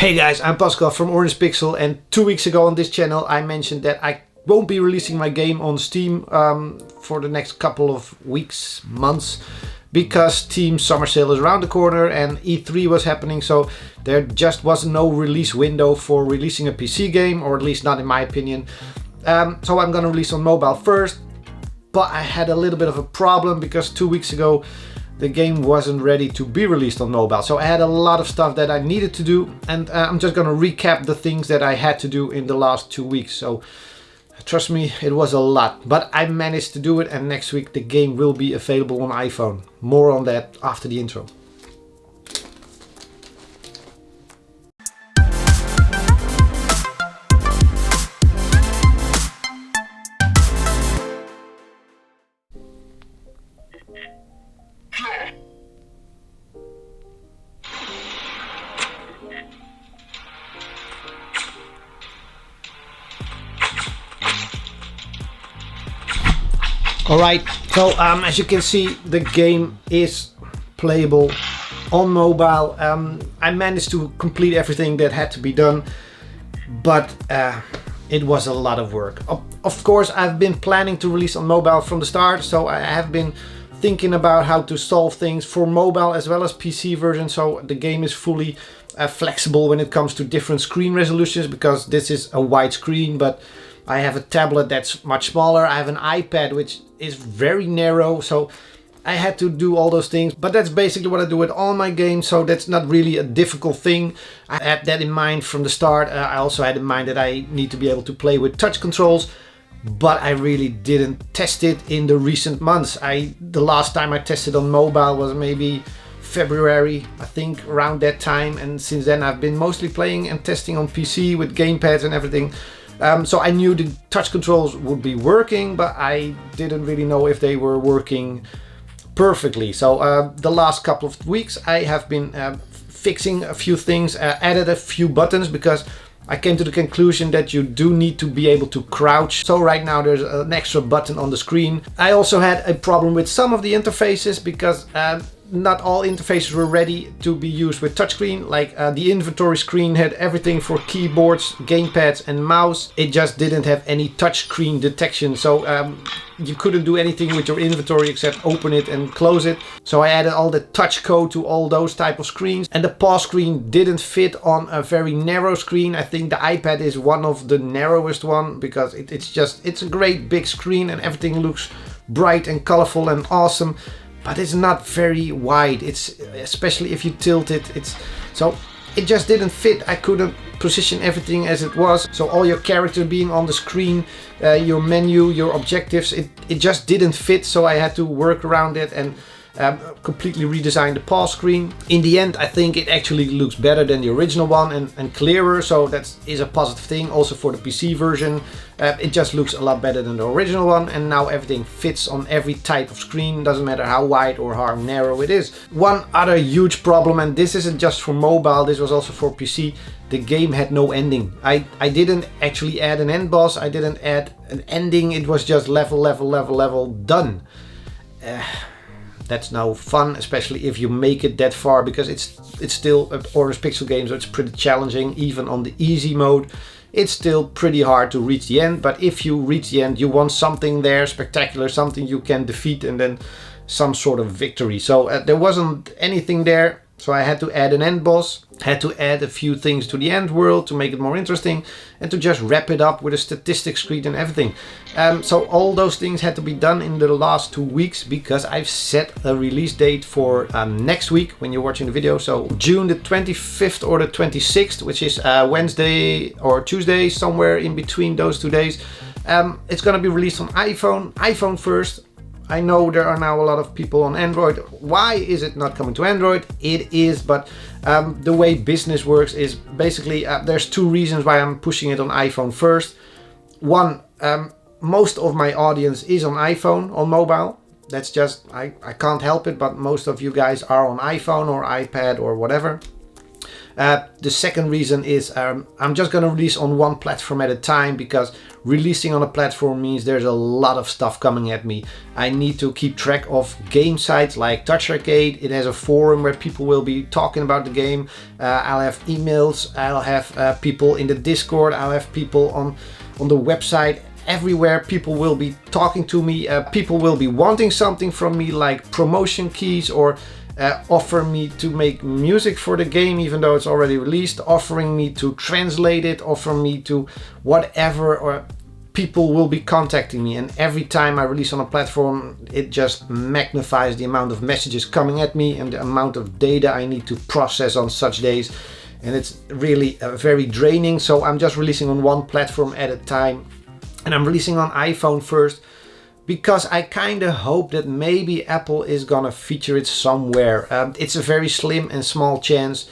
Hey guys, I'm Pascal from Orange Pixel, and 2 weeks ago on this channel I mentioned that I won't be releasing my game on Steam for the next couple of weeks, months, because Steam summer sale is around the corner and E3 was happening, so there just was no release window for releasing a PC game, or at least not in my opinion. So I'm gonna release on mobile first, but I had a little bit of a problem because 2 weeks ago the game wasn't ready to be released on mobile. So I had a lot of stuff that I needed to do, and I'm just gonna recap the things that I had to do in the last 2 weeks. So trust me, it was a lot, but I managed to do it, and next week the game will be available on iPhone. More on that after the intro. Alright, so as you can see, the game is playable on mobile. I managed to complete everything that had to be done, but it was a lot of work. Of course, I've been planning to release on mobile from the start, so I have been thinking about how to solve things for mobile as well as PC version, so the game is fully flexible when it comes to different screen resolutions, because this is a wide screen, but I have a tablet that's much smaller. I have an iPad which is very narrow, so I had to do all those things. But that's basically what I do with all my games, so that's not really a difficult thing. I had that in mind from the start. I also had in mind that I need to be able to play with touch controls, but I really didn't test it in the recent months. The last time I tested on mobile was maybe February, I think, around that time, and since then I've been mostly playing and testing on PC with gamepads and everything. So I knew the touch controls would be working, but I didn't really know if they were working perfectly. So the last couple of weeks I have been fixing a few things, added a few buttons, because I came to the conclusion that you do need to be able to crouch. So right now there's an extra button on the screen. I also had a problem with some of the interfaces, because not all interfaces were ready to be used with touchscreen. Like the inventory screen had everything for keyboards, gamepads and mouse. It just didn't have any touchscreen detection, so you couldn't do anything with your inventory except open it and close it. So I added all the touch code to all those type of screens, and the pause screen didn't fit on a very narrow screen. I think the iPad is one of the narrowest one, because it's a great big screen and everything looks bright and colorful and awesome, but it's not very wide. It's especially if you tilt it, so it just didn't fit. I couldn't position everything as it was, so all your character being on the screen, your menu, your objectives, it just didn't fit. So I had to work around it and completely redesign the pause screen. In the end, I think it actually looks better than the original one and clearer, so that is a positive thing. Also for the PC version, it just looks a lot better than the original one, and now everything fits on every type of screen, doesn't matter how wide or how narrow it is. One other huge problem, and this isn't just for mobile, this was also for PC, the game had no ending. I didn't actually add an end boss, I didn't add an ending, it was just level, done. That's no fun, especially if you make it that far, because it's still an Orange Pixel game, so it's pretty challenging. Even on the easy mode, it's still pretty hard to reach the end. But if you reach the end, you want something there spectacular, something you can defeat, and then some sort of victory. So there wasn't anything there, so I had to add an end boss, had to add a few things to the end world to make it more interesting, and to just wrap it up with a statistics screen and everything. So all those things had to be done in the last 2 weeks, because I've set a release date for next week when you're watching the video. So June the 25th or the 26th, which is Wednesday or Tuesday, somewhere in between those 2 days. It's gonna be released on iPhone first. I know there are now a lot of people on Android. Why is it not coming to Android? It is, but the way business works is basically there's 2 reasons why I'm pushing it on iPhone first. One, most of my audience is on iPhone, on mobile. That's just, I can't help it, but most of you guys are on iPhone or iPad or whatever. The second reason is I'm just gonna release on one platform at a time, because releasing on a platform means there's a lot of stuff coming at me. I need to keep track of game sites like Touch Arcade. It has a forum where people will be talking about the game. I'll have emails, I'll have people in the Discord, I'll have people on the website. Everywhere people will be talking to me, people will be wanting something from me like promotion keys, or offer me to make music for the game even though it's already released, offering me to translate it, offering me to whatever, or people will be contacting me. And every time I release on a platform, it just magnifies the amount of messages coming at me and the amount of data I need to process on such days, and it's really very draining. So I'm just releasing on one platform at a time, and I'm releasing on iPhone first because I kind of hope that maybe Apple is gonna feature it somewhere. It's a very slim and small chance,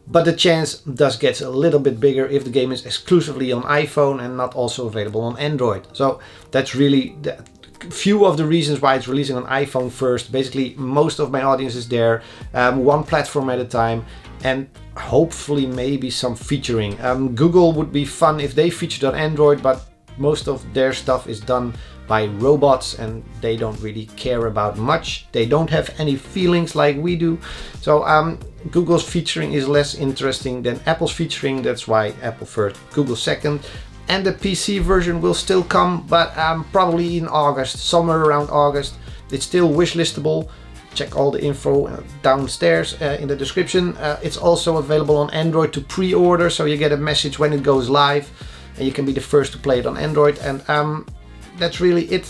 but the chance does get a little bit bigger if the game is exclusively on iPhone and not also available on Android. So that's really the few of the reasons why it's releasing on iPhone first. Basically, most of my audience is there, one platform at a time, and hopefully maybe some featuring. Google would be fun if they featured on Android, but most of their stuff is done by robots and they don't really care about much. They don't have any feelings like we do. So Google's featuring is less interesting than Apple's featuring. That's why Apple first, Google second. And the PC version will still come, but probably in August, somewhere around August. It's still wishlistable. Check all the info downstairs in the description. It's also available on Android to pre-order, so you get a message when it goes live and you can be the first to play it on Android. And that's really it.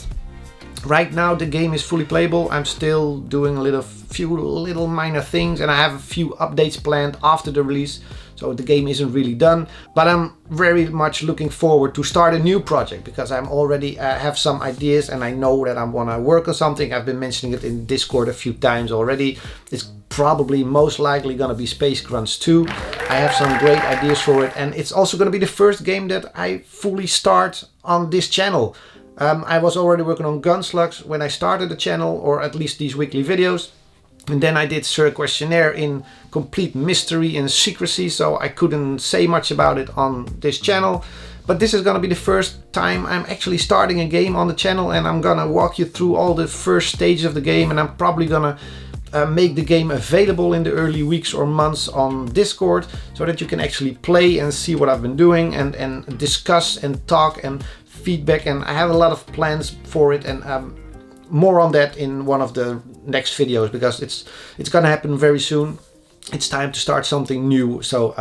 Right now the game is fully playable. I'm still doing a few little minor things, and I have a few updates planned after the release, so the game isn't really done. But I'm very much looking forward to start a new project because I'm already have some ideas and I know that I want to work on something. I've been mentioning it in Discord a few times already. It's probably most likely gonna be Space Grunts 2. I have some great ideas for it, and it's also gonna be the first game that I fully start on this channel. I was already working on Gunslugs when I started the channel, or at least these weekly videos. And then I did Sir Questionnaire in complete mystery and secrecy, so I couldn't say much about it on this channel. But this is gonna be the first time I'm actually starting a game on the channel, and I'm gonna walk you through all the first stages of the game, and I'm probably gonna make the game available in the early weeks or months on Discord, so that you can actually play and see what I've been doing and discuss and talk and feedback. And I have a lot of plans for it, and more on that in one of the next videos, because it's gonna happen very soon. It's time to start something new. So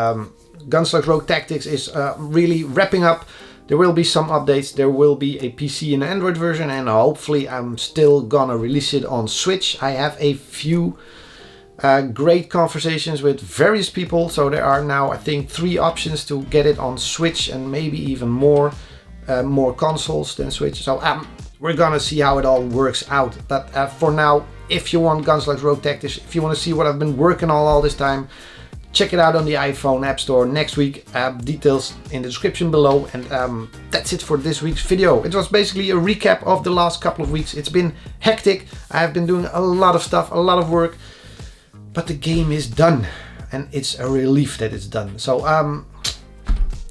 Gunslugs Rogue Tactics is really wrapping up. There will be some updates. There will be a PC and Android version, and hopefully I'm still gonna release it on Switch. I have a few great conversations with various people, so there are now I think 3 options to get it on Switch, and maybe even more consoles than Switch. So we're gonna see how it all works out. But for now, if you want Gunslugs Rogue Tactics, if you want to see what I've been working on all this time, check it out on the iPhone App Store next week. Details in the description below. And that's it for this week's video. It was basically a recap of the last couple of weeks. It's been hectic. I have been doing a lot of stuff, a lot of work, but the game is done, and it's a relief that it's done. So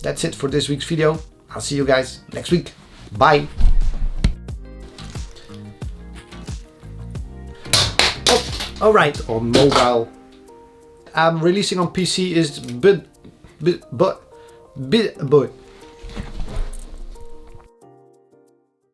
that's it for this week's video. I'll see you guys next week. Bye. Oh, all right, on mobile. Releasing on PC is but